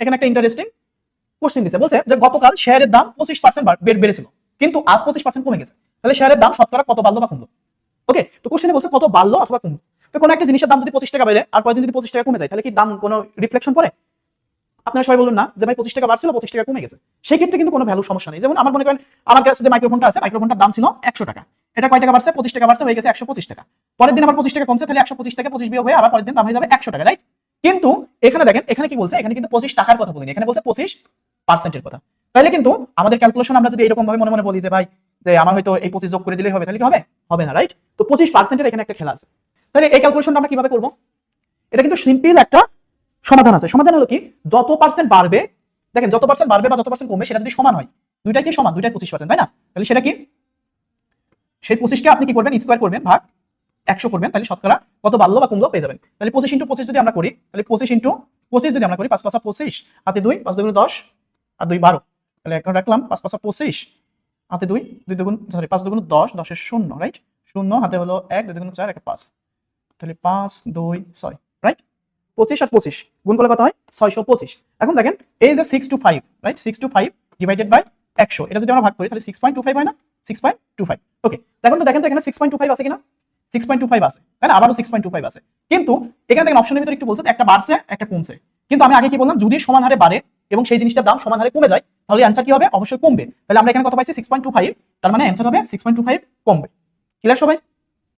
এখানে একটা interesting question দিছে, বলছে যে গতকাল শেয়ারের দাম 25% বেড়েছিল, কিন্তু আজ 25% কমে গেছে, তাহলে শেয়ারের দাম শতকরা কত বাড়লো বা কমলো? ওকে, তো কোশ্চেনে বলছে কত বাড়লো অথবা কমলো। তো কোনো একটা জিনিসের দাম যদি 25 টাকা বেড়ে আর পরের দিন যদি 25 টাকা কমে যায়, তাহলে কি দাম কোনো রিফ্লেকশন পড়ে? আপনারা সবাই বলুন না যে ভাই 25 টাকা বাড়ছিল 25 টাকা কমে গেছে, সেই ক্ষেত্রে কিন্তু কোনো ভ্যালু সমস্যা নেই। যেমন আমার মনে করেন আমার কাছে যে মাইক্রোফোনটা আছে, মাইক্রোফোনটার দাম ছিল 100 টাকা, এটা কয় টাকা বাড়ছে? 25 টাকা বাড়ছে, হয়ে গেছে 125 টাকা। পরের দিন আবার 25 টাকা কমছে, তাহলে 125 টাকা 25 বিয়োগ হয়ে আবার পরের দিন দাম হয়ে যাবে 100 টাকা, রাইট? কিন্তু এখানে দেখেন, এখানে কি বলছে, এখানে কিন্তু 25 টাকার কথা বলিনি, এখানে বলছে 25% এর কথা। তাহলে কিন্তু আমাদের ক্যালকুলেশন আমরা যদি এরকম ভাবে মনে মনে বলি যে ভাই যে আমার হয়তো এই 25 যোগ করে দিলেই হবে, তাহলে কি হবে? হবে না, রাইট? তো 25% এর এখানে একটা খেলা আছে। তাহলে এই ক্যালকুলেশনটা আমরা কিভাবে করব? এটা কিন্তু সিম্পল একটা সমাধান আছে। সমাধান হলো কি, যত পার্সেন্ট বাড়বে, দেখেন যত পার্সেন্ট বাড়বে বা যত পার্সেন্ট কমবে সেটা যদি সমান হয়, দুইটাই কি সমান, দুইটাই 25%, তাই না? তাহলে সেটা কি, সেই 25 কে আপনি কি করবেন, স্কয়ার করবেন, ভাগ 100 করবেন, তাহলে শতকরা কত বাড়লো বা কমলো পেয়ে যাবেন। তাহলে 25 × 25 যদি আমরা করি, তাহলে 25 × 25 যদি আমরা করি, 5 5 25 হাতে 2, 5 2 10 আর 2 12, তাহলে এখন রাখলাম 5 5 25 হাতে 2, 2 2 সরি 5 2 10, 10 এর 0, রাইট? 0 হাতে হলো 1, 2 2 4 1 5, তাহলে 5 2 6, রাইট? 25 আর 25 গুণ করলে কত হয়? 625। এখন দেখেন এই যে 6 to 5, right? 6 to 5 divided by 100, এটা যদি আমরা ভাগ করি তাহলে 6.25 হয় না? 6.25। ওকে, দেখেন তো এখানে 6.25 আছে কিনা? 6.25 আছে, তাই না? আবারও 6.25 আছে। কিন্তু এখানে দেখেন অপশনের ভিতরে একটু বলছে একটা বাড়ছে একটা কমছে, কিন্তু আমি আগে কি বললাম, যদি সমান হারে বাড়ে এবং সেই জিনিসটার দাম সমান হারে কমে যায়, তাহলে অ্যানসার কি হবে? অবশ্যই কমবে। তাহলে আমরা এখানে কত পাইছি? 6.25, তার মানে অ্যানসার হবে 6.25 কমবে। ক্লিয়ার সবাই?